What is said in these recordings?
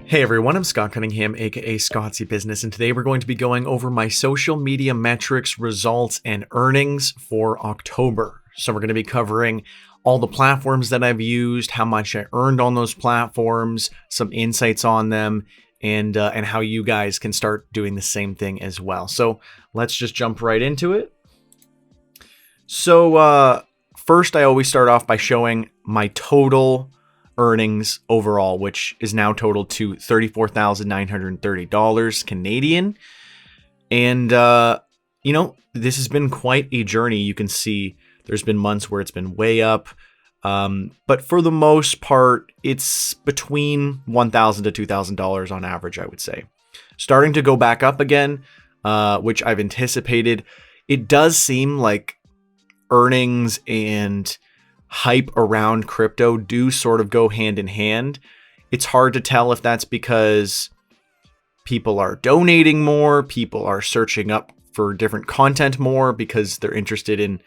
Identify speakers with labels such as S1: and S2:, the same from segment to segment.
S1: Hey everyone, I'm Scott Cunningham, aka Scottsy Business, and today we're going to be going over my social media metrics, results, and earnings for October. So we're going to be covering all the platforms that I've used, how much I earned on those platforms, some insights on them, and how you guys can start doing the same thing as well. So let's just jump right into it. So first, I always start off by showing my total earnings overall, which is now totaled to $34,930 Canadian. And, this has been quite a journey. You can see there's been months where it's been way up. But for the most part, it's between $1,000 to $2,000 on average, I would say. Starting to go back up again, which I've anticipated. It does seem like earnings and hype around crypto do sort of go hand in hand. It's hard to tell if that's because people are donating more, people are searching up for different content more because they're interested in,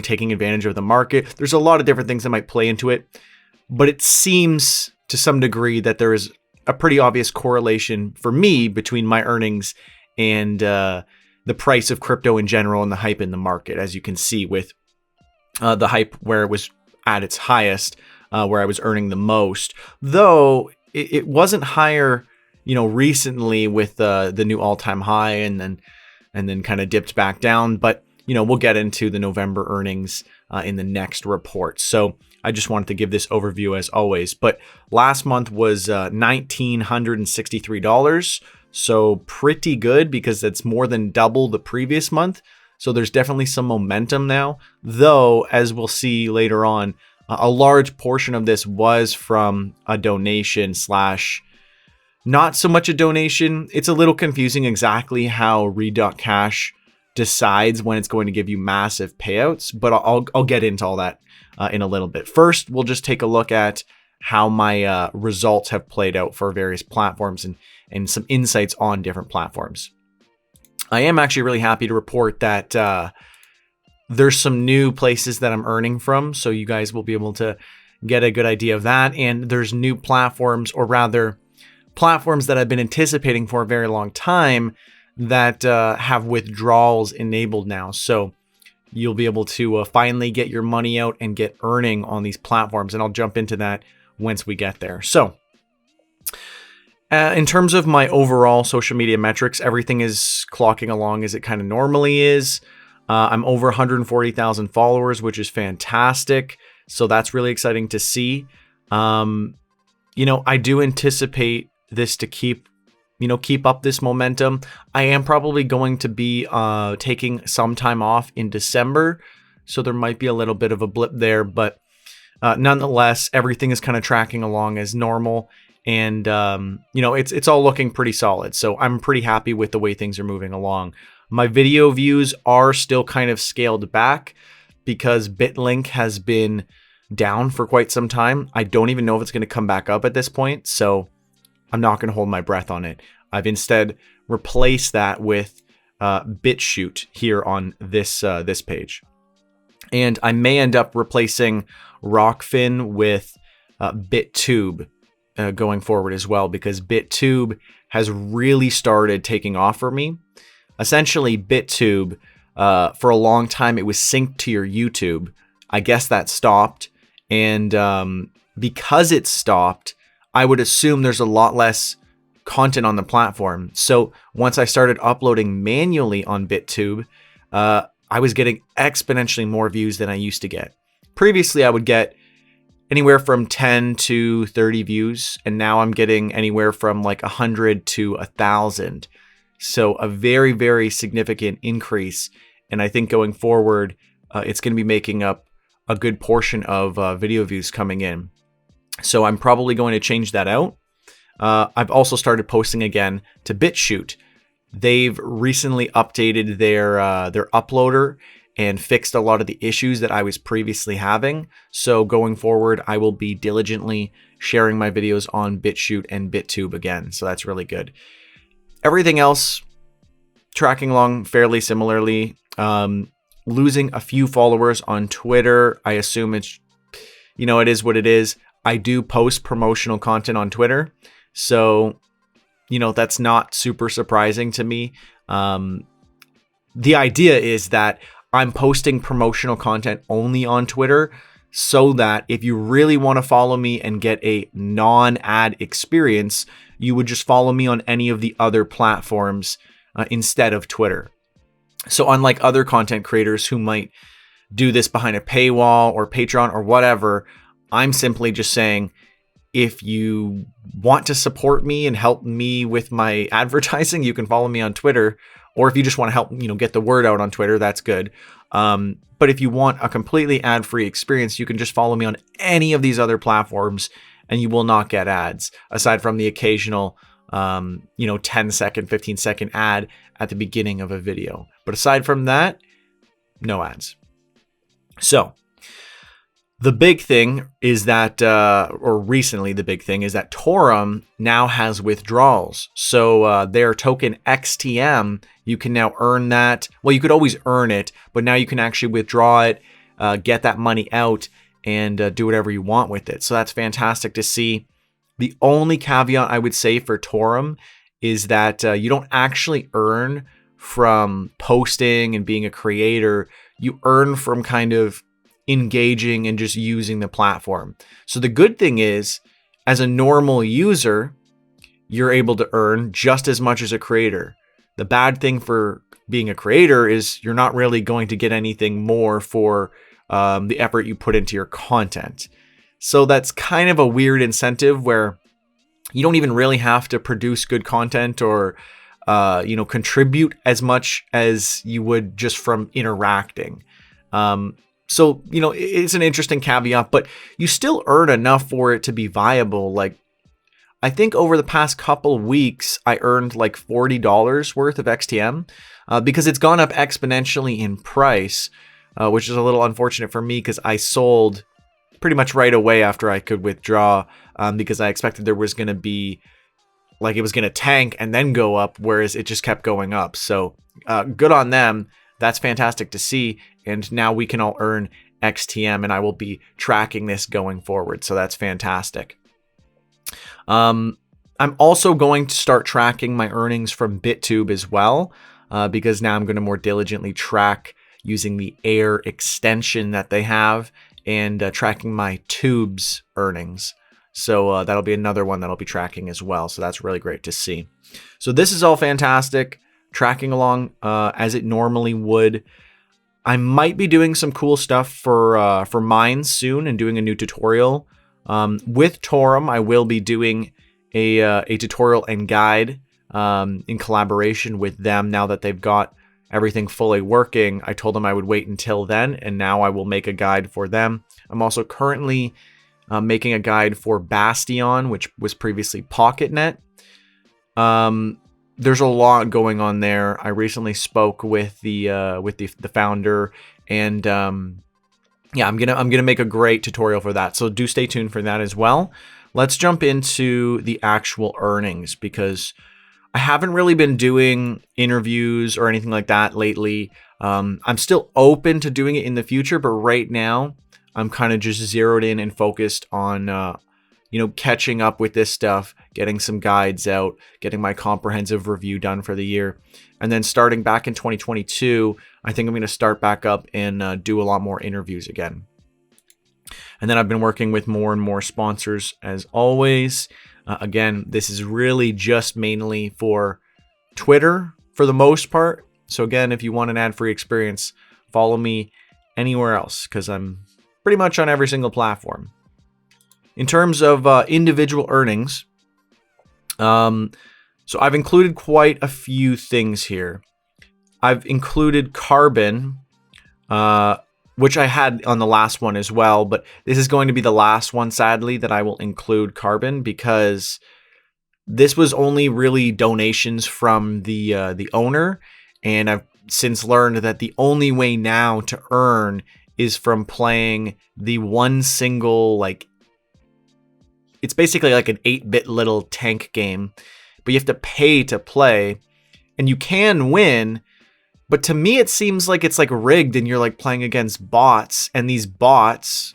S1: taking advantage of the market. There's a lot of different things that might play into it, but it seems to some degree that there is a pretty obvious correlation for me between my earnings and the price of crypto in general and the hype in the market, as you can see with the hype where it was at its highest, where I was earning the most, though it wasn't higher, recently with the new all-time high and then kind of dipped back down. But, we'll get into the November earnings in the next report. So I just wanted to give this overview as always. But last month was $1,963. So pretty good because that's more than double the previous month. So there's definitely some momentum now, though, as we'll see later on, a large portion of this was from a donation slash not so much a donation. It's a little confusing exactly how Read.Cash decides when it's going to give you massive payouts, but I'll get into all that in a little bit. First, we'll just take a look at how my results have played out for various platforms and some insights on different platforms. I am actually really happy to report that there's some new places that I'm earning from, so you guys will be able to get a good idea of that. And there's new platforms, or rather platforms that I've been anticipating for a very long time that have withdrawals enabled now. So you'll be able to finally get your money out and get earning on these platforms. And I'll jump into that once we get there. So in terms of my overall social media metrics, everything is clocking along as it kind of normally is. I'm over 140,000 followers, which is fantastic. So that's really exciting to see. I do anticipate this to keep up this momentum. I am probably going to be taking some time off in December. So there might be a little bit of a blip there, but nonetheless, everything is kind of tracking along as normal. And, it's all looking pretty solid. So I'm pretty happy with the way things are moving along. My video views are still kind of scaled back because BitLink has been down for quite some time. I don't even know if it's going to come back up at this point. So I'm not going to hold my breath on it. I've instead replaced that with BitChute here on this page. And I may end up replacing Rockfin with BitTube going forward as well, because BitTube has really started taking off for me. Essentially, BitTube, for a long time, it was synced to your YouTube. I guess that stopped. And because it stopped, I would assume there's a lot less content on the platform. So once I started uploading manually on BitTube, I was getting exponentially more views than I used to get. Previously, I would get anywhere from 10 to 30 views, and now I'm getting anywhere from like 100 to 1,000. So a very, very significant increase. And I think going forward, it's going to be making up a good portion of video views coming in. So I'm probably going to change that out. I've also started posting again to BitChute. They've recently updated their uploader and fixed a lot of the issues that I was previously having. So going forward, I will be diligently sharing my videos on BitChute and BitTube again. So that's really good. Everything else tracking along fairly similarly. Losing a few followers on Twitter. I assume it's, it is what it is. I do post promotional content on Twitter. So, that's not super surprising to me. The idea is that I'm posting promotional content only on Twitter, so that if you really want to follow me and get a non-ad experience, you would just follow me on any of the other platforms instead of Twitter. So unlike other content creators who might do this behind a paywall or Patreon or whatever, I'm simply just saying, if you want to support me and help me with my advertising, you can follow me on Twitter. Or if you just want to help, get the word out on Twitter, that's good. But if you want a completely ad-free experience, you can just follow me on any of these other platforms and you will not get ads, aside from the occasional, 10-second, 15-second ad at the beginning of a video. But aside from that, no ads. So the big thing is that, or recently the big thing is that Torum now has withdrawals. So their token XTM, you can now earn that. Well, you could always earn it, but now you can actually withdraw it, get that money out, and do whatever you want with it. So that's fantastic to see. The only caveat I would say for Torum is that you don't actually earn from posting and being a creator. You earn from kind of engaging and just using the platform. So the good thing is, as a normal user, you're able to earn just as much as a creator. The bad thing for being a creator is you're not really going to get anything more for the effort you put into your content. So that's kind of a weird incentive where you don't even really have to produce good content or contribute as much as you would just from interacting. So, it's an interesting caveat, but you still earn enough for it to be viable. Like, I think over the past couple of weeks, I earned like $40 worth of XTM because it's gone up exponentially in price, which is a little unfortunate for me because I sold pretty much right away after I could withdraw because I expected there was going to be, like, it was going to tank and then go up, whereas it just kept going up. So good on them. That's fantastic to see. And now we can all earn XTM, and I will be tracking this going forward. So that's fantastic. I'm also going to start tracking my earnings from BitTube as well, because now I'm going to more diligently track using the Air extension that they have and tracking my Tubes earnings. So that'll be another one that I'll be tracking as well. So that's really great to see. So this is all fantastic. Tracking along as it normally would. I might be doing some cool stuff for mine soon and doing a new tutorial. With Torum, I will be doing a tutorial and guide in collaboration with them now that they've got everything fully working. I told them I would wait until then, and now I will make a guide for them. I'm also currently making a guide for Bastion, which was previously PocketNet. There's a lot going on there. I recently spoke with the founder, and yeah, I'm gonna make a great tutorial for that. So do stay tuned for that as well. Let's jump into the actual earnings because I haven't really been doing interviews or anything like that lately. I'm still open to doing it in the future, but right now I'm kind of just zeroed in and focused on catching up with this stuff, getting some guides out, getting my comprehensive review done for the year. And then starting back in 2022, I think I'm going to start back up and do a lot more interviews again. And then I've been working with more and more sponsors as always. Again, this is really just mainly for Twitter for the most part. So again, if you want an ad-free experience, follow me anywhere else because I'm pretty much on every single platform. In terms of individual earnings, so I've included quite a few things here. I've included Carbon, which I had on the last one as well, but this is going to be the last one, sadly, that I will include Carbon because this was only really donations from the owner, and I've since learned that the only way now to earn is from playing the one single, it's basically like an 8-bit little tank game, but you have to pay to play, and you can win. But to me, it seems like it's like rigged and you're like playing against bots, and these bots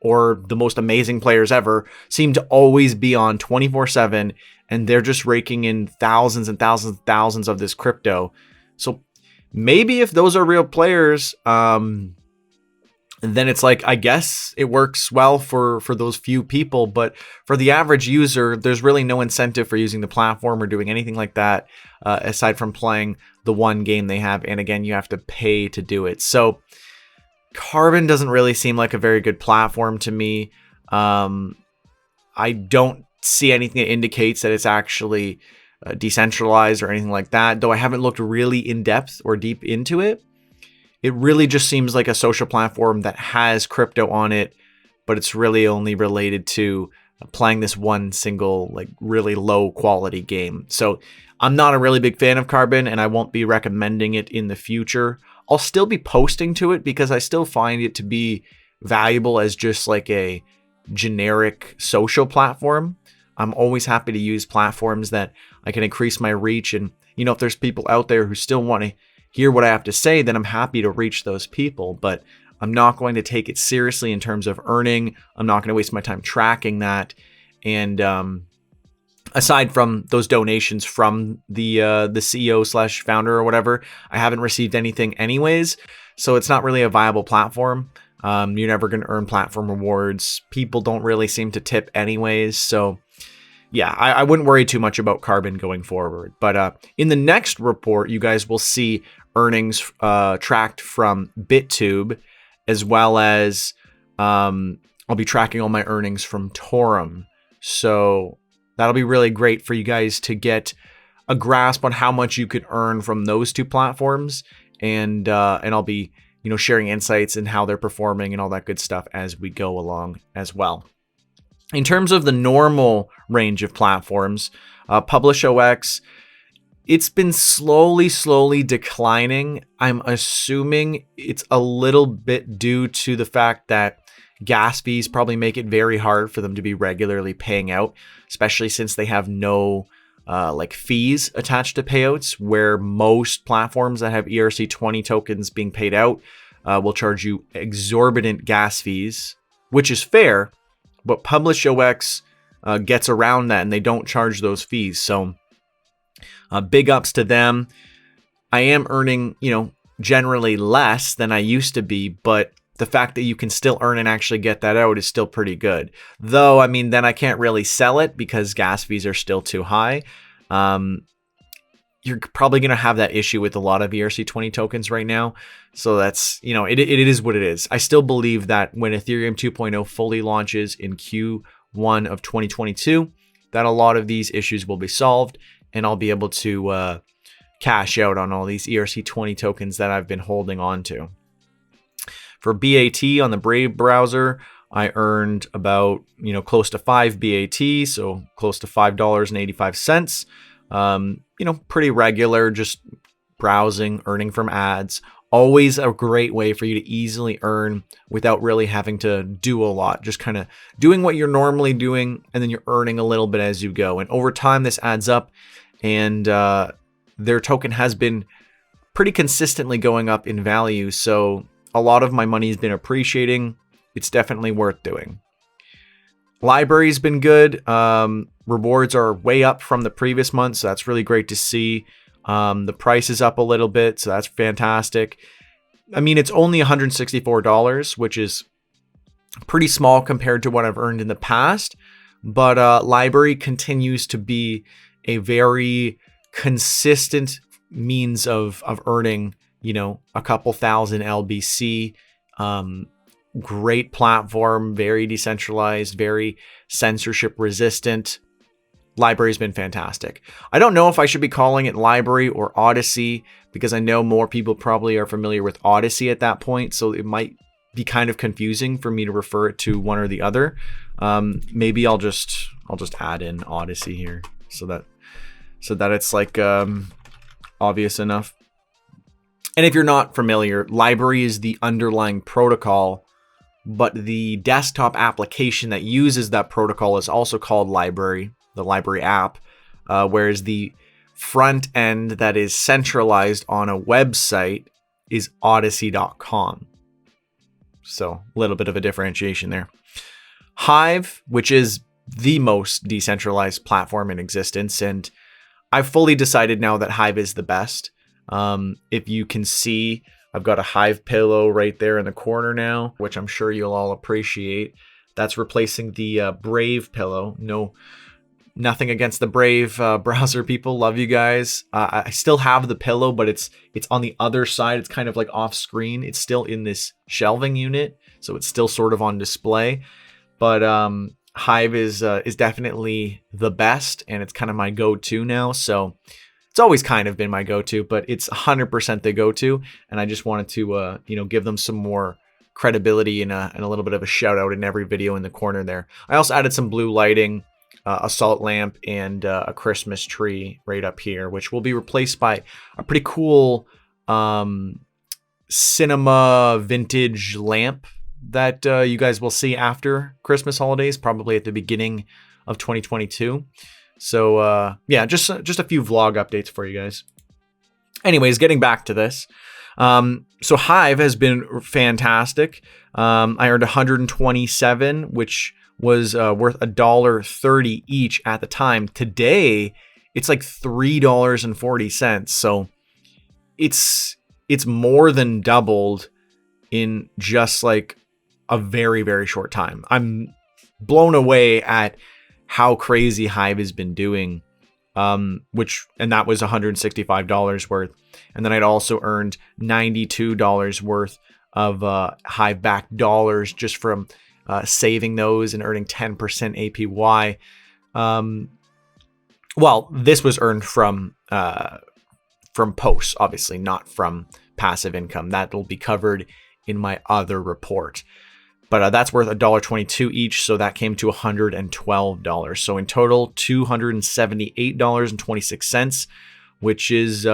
S1: or the most amazing players ever seem to always be on 24/7, and they're just raking in thousands and thousands and thousands of this crypto. So maybe if those are real players, then it's like, I guess it works well for those few people, but for the average user, there's really no incentive for using the platform or doing anything like that, aside from playing the one game they have. And again, you have to pay to do it. So Carbon doesn't really seem like a very good platform to me. I don't see anything that indicates that it's actually decentralized or anything like that, though I haven't looked really in depth or deep into it. It really just seems like a social platform that has crypto on it, but it's really only related to playing this one single, like, really low quality game. So I'm not a really big fan of Carbon, and I won't be recommending it in the future. I'll still be posting to it because I still find it to be valuable as just like a generic social platform. I'm always happy to use platforms that I can increase my reach. And, you know, if there's people out there who still want to hear what I have to say, then I'm happy to reach those people. But I'm not going to take it seriously in terms of earning. I'm not going to waste my time tracking that. And aside from those donations from the CEO/founder or whatever, I haven't received anything anyways. So it's not really a viable platform. You're never going to earn platform rewards. People don't really seem to tip anyways. So yeah, I wouldn't worry too much about Carbon going forward. But in the next report, you guys will see earnings tracked from BitTube, as well as I'll be tracking all my earnings from Torum. So that'll be really great for you guys to get a grasp on how much you could earn from those two platforms. And I'll be, you know, sharing insights and how they're performing and all that good stuff as we go along as well. In terms of the normal range of platforms, PublishOX, it's been slowly declining. I'm assuming it's a little bit due to the fact that gas fees probably make it very hard for them to be regularly paying out, especially since they have no like fees attached to payouts, where most platforms that have ERC20 tokens being paid out will charge you exorbitant gas fees, which is fair. But PublishOX gets around that, and they don't charge those fees. So big ups to them. I am earning, you know, generally less than I used to be, but the fact that you can still earn and actually get that out is still pretty good. Though, I mean, then I can't really sell it because gas fees are still too high. You're probably going to have that issue with a lot of ERC20 tokens right now. So that's, you know, it is what it is. I still believe that when Ethereum 2.0 fully launches in Q1 of 2022, that a lot of these issues will be solved, and I'll be able to cash out on all these ERC20 tokens that I've been holding on to. For BAT on the Brave browser, I earned about, you know, close to 5 BAT, so close to $5.85. You know, pretty regular, just browsing, earning from ads. Always a great way for you to easily earn without really having to do a lot. Just kind of doing what you're normally doing, and then you're earning a little bit as you go. And over time, this adds up, and their token has been pretty consistently going up in value. So a lot of my money has been appreciating. It's definitely worth doing. LBRY's been good. Rewards are way up from the previous month, so that's really great to see. The price is up a little bit, so that's fantastic. I mean, it's only $164, which is pretty small compared to what I've earned in the past. But LBRY continues to be a very consistent means of earning, you know, a couple thousand LBC. Great platform, very decentralized, very censorship resistant. LBRY's been fantastic. I don't know if I should be calling it LBRY or Odysee, because I know more people probably are familiar with Odysee at that point, so it might be kind of confusing for me to refer it to one or the other. Maybe I'll just add in Odysee here so that it's like obvious enough. And if you're not familiar, LBRY is the underlying protocol, but the desktop application that uses that protocol is also called LBRY, the LBRY app, whereas the front end that is centralized on a website is Odysee.com. So a little bit of a differentiation there. Hive, which is the most decentralized platform in existence, and I've fully decided now that Hive is the best. If you can see, I've got a Hive pillow right there in the corner now, which I'm sure you'll all appreciate. That's replacing the Brave pillow. Nothing against the Brave browser people. Love you guys. I still have the pillow, but it's on the other side. It's kind of like off screen. It's still in this shelving unit, so it's still sort of on display. But Hive is definitely the best, and it's kind of my go-to now. So it's always kind of been my go-to, but it's 100% the go-to. And I just wanted to give them some more credibility and a little bit of a shout out in every video in the corner there. I also added some blue lighting, a salt lamp, and a Christmas tree right up here, which will be replaced by a pretty cool cinema vintage lamp that you guys will see after Christmas holidays, probably at the beginning of 2022. So yeah, just a few vlog updates for you guys. Anyways, getting back to this. So Hive has been fantastic. I earned 127, which was worth $1.30 each at the time. Today, it's like $3.40. So it's more than doubled in just like a very, very short time. I'm blown away at how crazy Hive has been doing. And that was $165 worth. And then I'd also earned $92 worth of Hive back dollars just from saving those and earning 10% APY. Well, this was earned from posts, obviously, not from passive income. That will be covered in my other report. But that's worth $1.22 each, so that came to $112. So in total, $278.26, which is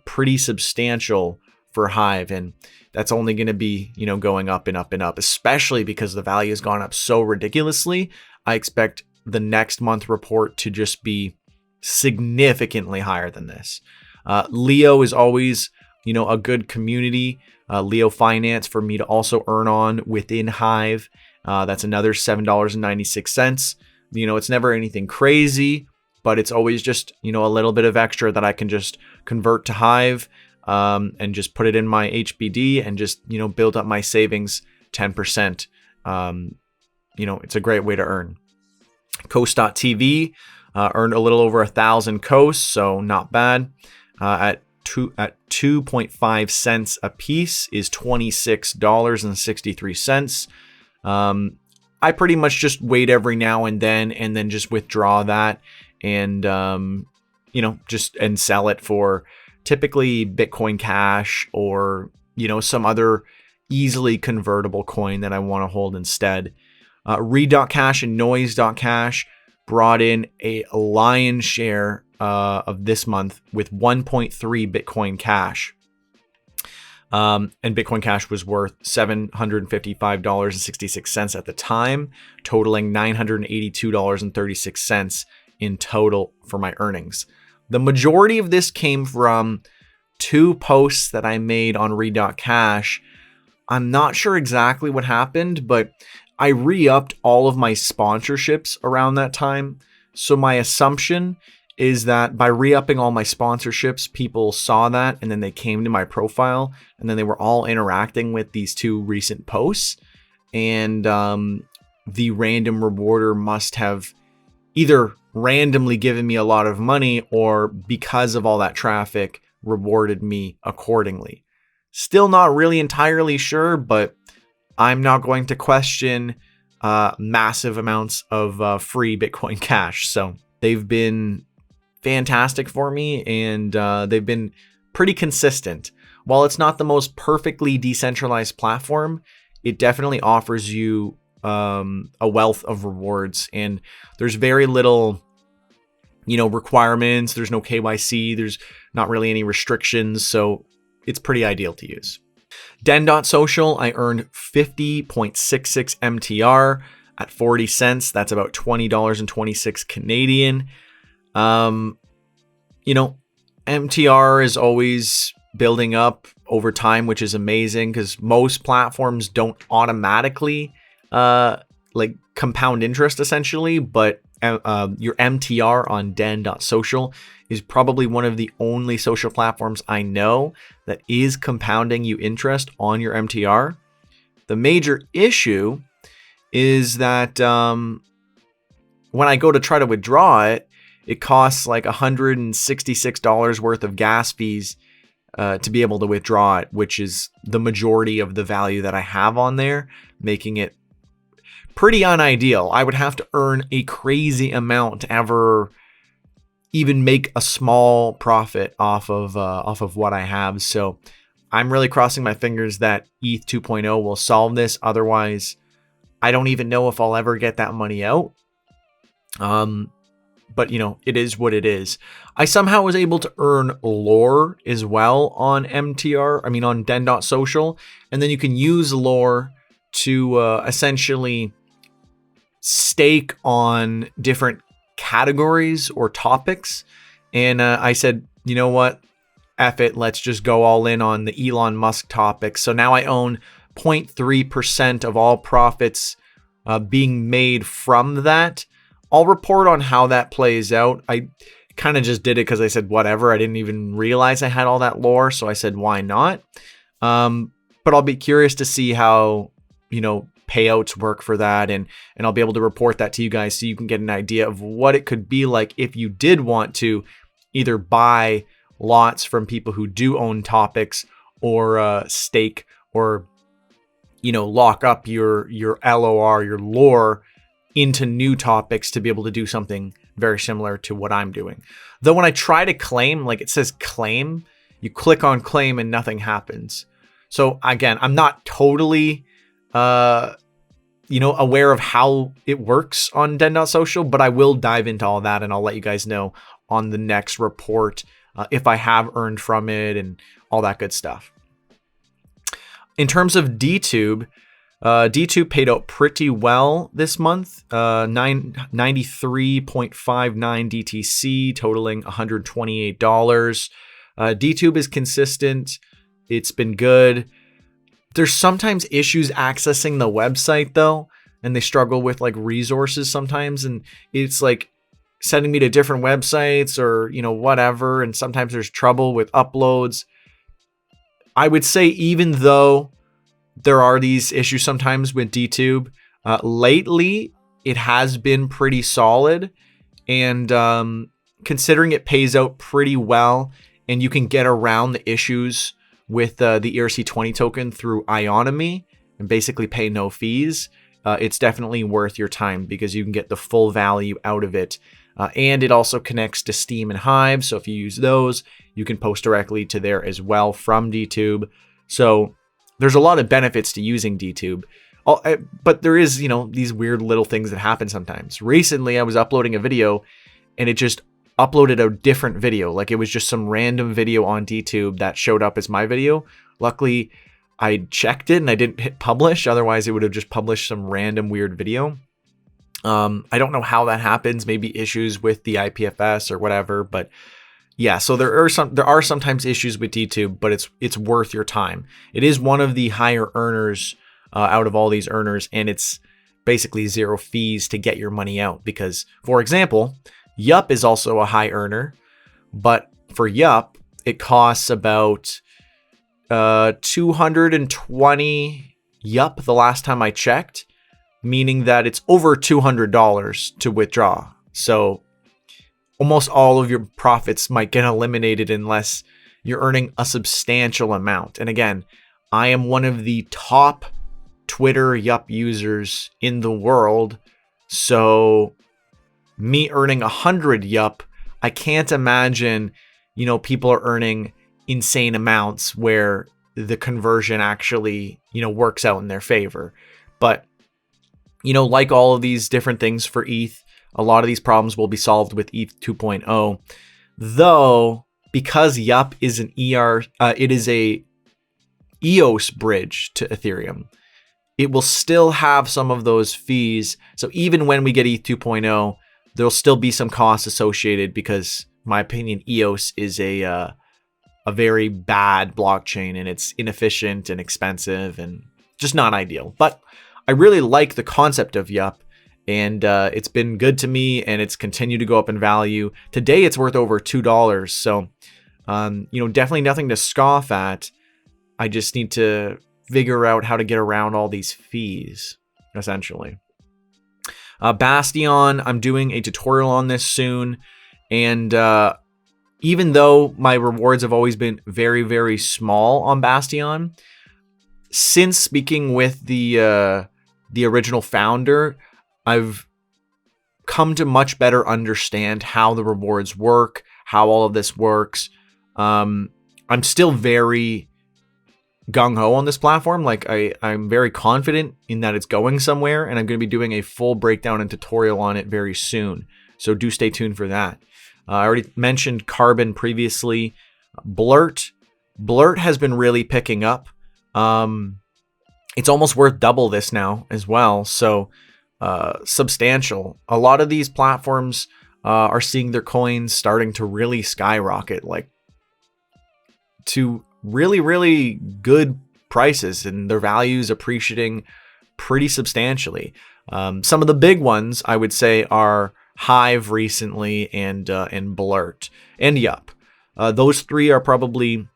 S1: pretty substantial for Hive, and that's only going to be going up and up and up, especially because the value has gone up so ridiculously. I expect the next month report to just be significantly higher than this. Leo is always a good community. LeoFinance for me to also earn on within Hive. That's another $7.96. It's never anything crazy, but it's always just, a little bit of extra that I can just convert to Hive, and just put it in my HBD and just, build up my savings 10%. It's a great way to earn. Coast.tv earned a little over 1,000 coasts, so not bad. At 2.5 cents a piece is $26.63. I pretty much just wait every now and then just withdraw that and just sell it for typically Bitcoin Cash or some other easily convertible coin that I want to hold instead. Read.Cash and Noise.Cash brought in a lion's share of this month with 1.3 Bitcoin Cash. And Bitcoin Cash was worth $755.66 at the time, totaling $982.36 in total for my earnings. The majority of this came from 2 posts that I made on Read.Cash. I'm not sure exactly what happened, but I re-upped all of my sponsorships around that time. So my assumption is that by re-upping all my sponsorships, people saw that and then they came to my profile and then they were all interacting with these 2 recent posts. And the random rewarder must have either randomly given me a lot of money or because of all that traffic rewarded me accordingly. Still not really entirely sure, but I'm not going to question massive amounts of free Bitcoin Cash. So they've been fantastic for me, and they've been pretty consistent. While it's not the most perfectly decentralized platform, it definitely offers you a wealth of rewards, and there's very little requirements. There's no KYC. There's not really any restrictions, so it's pretty ideal to use. Den.social, I earned 50.66 MTR at 40 cents. That's about $20.26 Canadian. MTR is always building up over time, which is amazing because most platforms don't automatically compound interest essentially, but your MTR on den.social is probably one of the only social platforms I know that is compounding you interest on your MTR. The major issue is that when I go to try to withdraw it, it costs like $166 worth of gas fees to be able to withdraw it, which is the majority of the value that I have on there, making it pretty unideal. I would have to earn a crazy amount to ever even make a small profit off of what I have. So I'm really crossing my fingers that ETH 2.0 will solve this. Otherwise, I don't even know if I'll ever get that money out. But you know, it is what it is. I somehow was able to earn lore as well on MTR. I mean, on den.social, and then you can use lore to essentially stake on different categories or topics. And I said, you know what? F it. Let's just go all in on the Elon Musk topic. So now I own 0.3% of all profits being made from that. I'll report on how that plays out. I kind of just did it because I said whatever. I didn't even realize I had all that lore, so I said why not. But I'll be curious to see how, you know, payouts work for that, and I'll be able to report that to you guys so you can get an idea of what it could be like if you did want to either buy lots from people who do own topics, or stake, or, you know, lock up your LOR, your lore, into new topics to be able to do something very similar to what I'm doing. Though when I try to claim, like it says claim, you click on claim and nothing happens. So again, I'm not totally, you know, aware of how it works on den.social, but I will dive into all that and I'll let you guys know on the next report if I have earned from it and all that good stuff. In terms of DTube, DTube paid out pretty well this month, 93.59 DTC, totaling $128. DTube is consistent. It's been good. There's sometimes issues accessing the website though, and they struggle with like resources sometimes, and it's like sending me to different websites or, you know, whatever, and sometimes there's trouble with uploads. I would say even though there are these issues sometimes with DTube, lately it has been pretty solid, and considering it pays out pretty well and you can get around the issues with the ERC20 token through Ionomy and basically pay no fees, it's definitely worth your time because you can get the full value out of it. And it also connects to Steam and Hive, so if you use those, you can post directly to there as well from DTube. So there's a lot of benefits to using DTube. But there is, you know, these weird little things that happen sometimes. Recently, I was uploading a video and it just uploaded a different video. Like it was just some random video on DTube that showed up as my video. Luckily, I checked it and I didn't hit publish. Otherwise, it would have just published some random weird video. I don't know how that happens. Maybe issues with the IPFS or whatever. But yeah, so there are sometimes issues with DTube, but it's worth your time. It is one of the higher earners out of all these earners, and it's basically zero fees to get your money out. Because, for example, Yup is also a high earner, but for Yup, it costs about 220 Yup the last time I checked, meaning that it's over $200 to withdraw. So almost all of your profits might get eliminated unless you're earning a substantial amount. And again, I am one of the top Twitter Yup users in the world. So me earning 100 Yup, I can't imagine, you know, people are earning insane amounts where the conversion actually, you know, works out in their favor. But, you know, like all of these different things for ETH, a lot of these problems will be solved with ETH 2.0. Though, because Yup is an it is a EOS bridge to Ethereum, it will still have some of those fees. So even when we get ETH 2.0, there'll still be some costs associated because, in my opinion, EOS is a very bad blockchain and it's inefficient and expensive and just not ideal. But I really like the concept of Yup, and it's been good to me, and it's continued to go up in value. Today it's worth over $2. So, definitely nothing to scoff at. I just need to figure out how to get around all these fees, essentially. Bastion, I'm doing a tutorial on this soon. And even though my rewards have always been very, very small on Bastion, since speaking with the original founder, I've come to much better understand how the rewards work, how all of this works. I'm still very gung-ho on this platform. Like I'm very confident in that it's going somewhere, and I'm going to be doing a full breakdown and tutorial on it very soon. So do stay tuned for that. I already mentioned Carbon previously. Blurt has been really picking up. It's almost worth double this now as well. So substantial. A lot of these platforms are seeing their coins starting to really skyrocket, like to really, really good prices, and their values appreciating pretty substantially. Some of the big ones I would say are Hive recently and Blurt and Yup. Those three are probably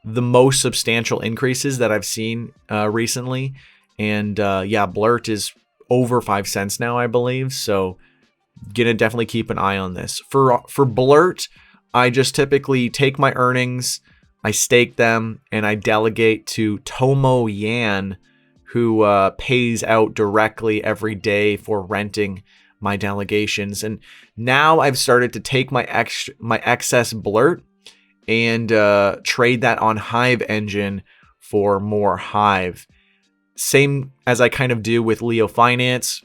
S1: the most substantial increases that I've seen recently. And Blurt is over 5 cents now, I believe. So gonna definitely keep an eye on this. For Blurt, I just typically take my earnings, I stake them, and I delegate to Tomo Yan, who pays out directly every day for renting my delegations. And now I've started to take my excess Blurt and trade that on Hive Engine for more Hive. Same as I kind of do with LeoFinance.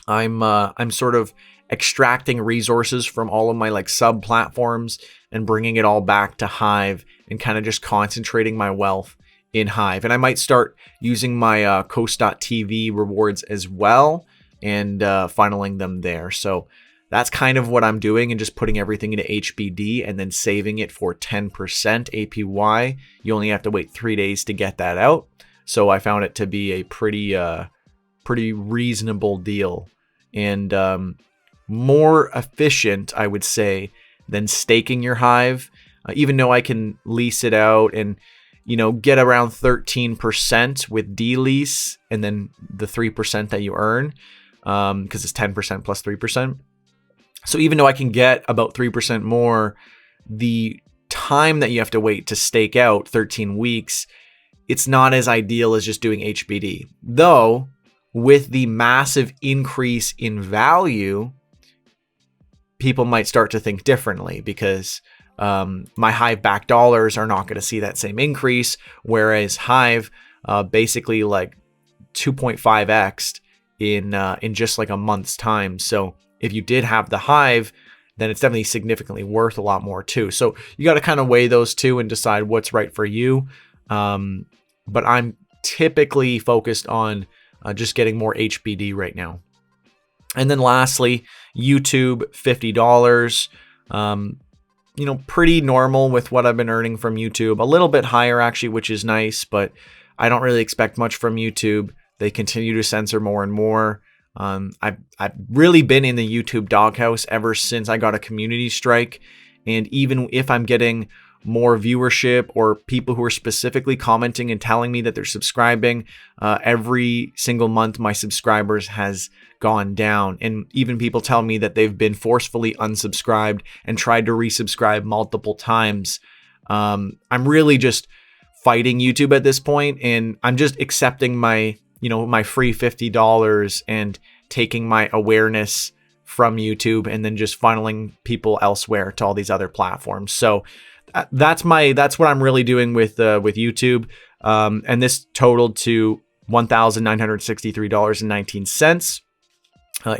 S1: I'm sort of extracting resources from all of my like sub platforms and bringing it all back to Hive, and kind of just concentrating my wealth in Hive. And I might start using my Coast.tv rewards as well, and funneling them there. So that's kind of what I'm doing, and just putting everything into HBD and then saving it for 10% APY. You only have to wait 3 days to get that out. So I found it to be a pretty reasonable deal, and more efficient, I would say, than staking your Hive. Even though I can lease it out and get around 13% with D-lease, and then the 3% that you earn, because it's 10% plus 3%. So even though I can get about 3% more, the time that you have to wait to stake out, 13 weeks, it's not as ideal as just doing HBD. Though, with the massive increase in value, people might start to think differently, because my Hive back dollars are not going to see that same increase, whereas Hive basically like 2.5x'd in just like a month's time. So if you did have the Hive, then it's definitely significantly worth a lot more too. So you got to kind of weigh those two and decide what's right for you. But I'm typically focused on just getting more HBD right now. And then lastly, YouTube, $50. Pretty normal with what I've been earning from YouTube. A little bit higher actually, which is nice, but I don't really expect much from YouTube. They continue to censor more and more. I've really been in the YouTube doghouse ever since I got a community strike. And even if I'm getting more viewership or people who are specifically commenting and telling me that they're subscribing, every single month my subscribers has gone down. And even people tell me that they've been forcefully unsubscribed and tried to resubscribe multiple times. I'm really just fighting YouTube at this point, and I'm just accepting my free $50 and taking my awareness from YouTube, and then just funneling people elsewhere to all these other platforms. So that's what I'm really doing with YouTube. And this totaled to $1,963.19.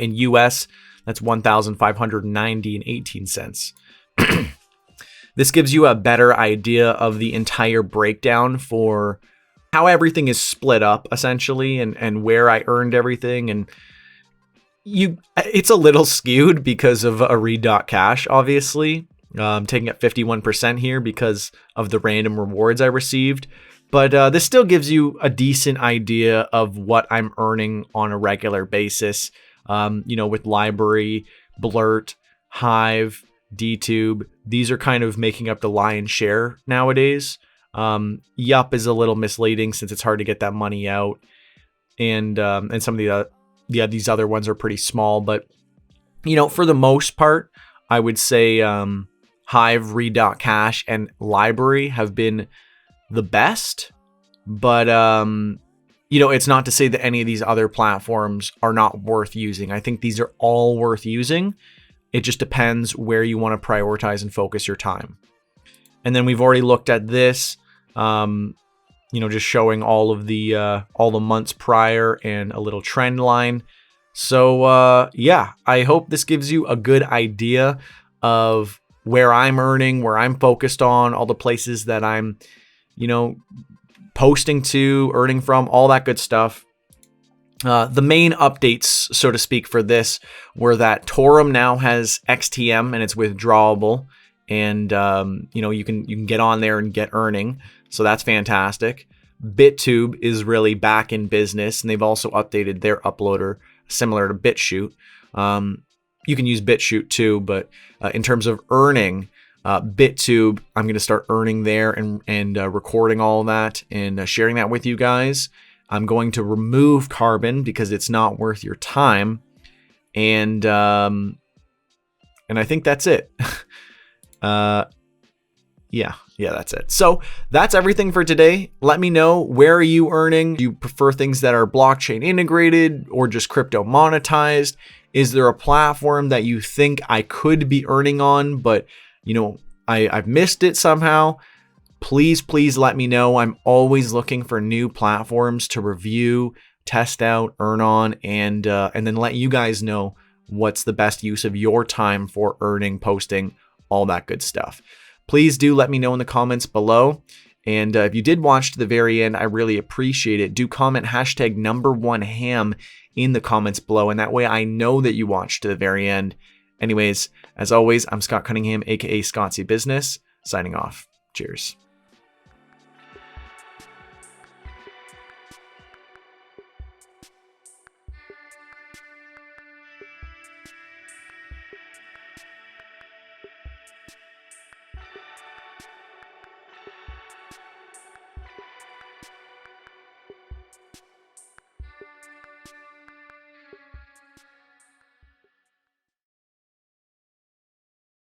S1: In US, that's $1,590.18. This gives you a better idea of the entire breakdown for how everything is split up, essentially, and where I earned everything. And it's a little skewed because of a Read.Cash, obviously. I'm taking up 51% here because of the random rewards I received. But this still gives you a decent idea of what I'm earning on a regular basis. with LBRY, Blurt, Hive, DTube. These are kind of making up the lion's share nowadays. Yup is a little misleading since it's hard to get that money out, and some of these other ones are pretty small. But for the most part, I would say Hive, Read.Cash, and LBRY have been the best. But it's not to say that any of these other platforms are not worth using. I think these are all worth using. It just depends where you want to prioritize and focus your time. And then we've already looked at this, just showing all the months prior and a little trend line. So I hope this gives you a good idea of where I'm earning, where I'm focused on, all the places that I'm, posting to, earning from, all that good stuff. The main updates, so to speak, for this were that Torum now has XTM and it's withdrawable, and you can get on there and get earning, so that's fantastic. BitTube is really back in business, and they've also updated their uploader similar to BitChute. You can use BitChute too, but in terms of earning, BitTube, I'm going to start earning there and recording all of that and sharing that with you guys. I'm going to remove Carbon because it's not worth your time, and I think that's it. Yeah, that's it. So that's everything for today. Let me know, where are you earning? Do you prefer things that are blockchain integrated or just crypto monetized? Is there a platform that you think I could be earning on, but I've missed it somehow? Please let me know. I'm always looking for new platforms to review, test out, earn on, and then let you guys know what's the best use of your time for earning, posting, all that good stuff. Please do let me know in the comments below. And if you did watch to the very end, I really appreciate it. Do comment #1ham in the comments below, and that way I know that you watched to the very end. Anyways, as always, I'm Scott Cunningham, aka Scottsy Business, signing off. Cheers.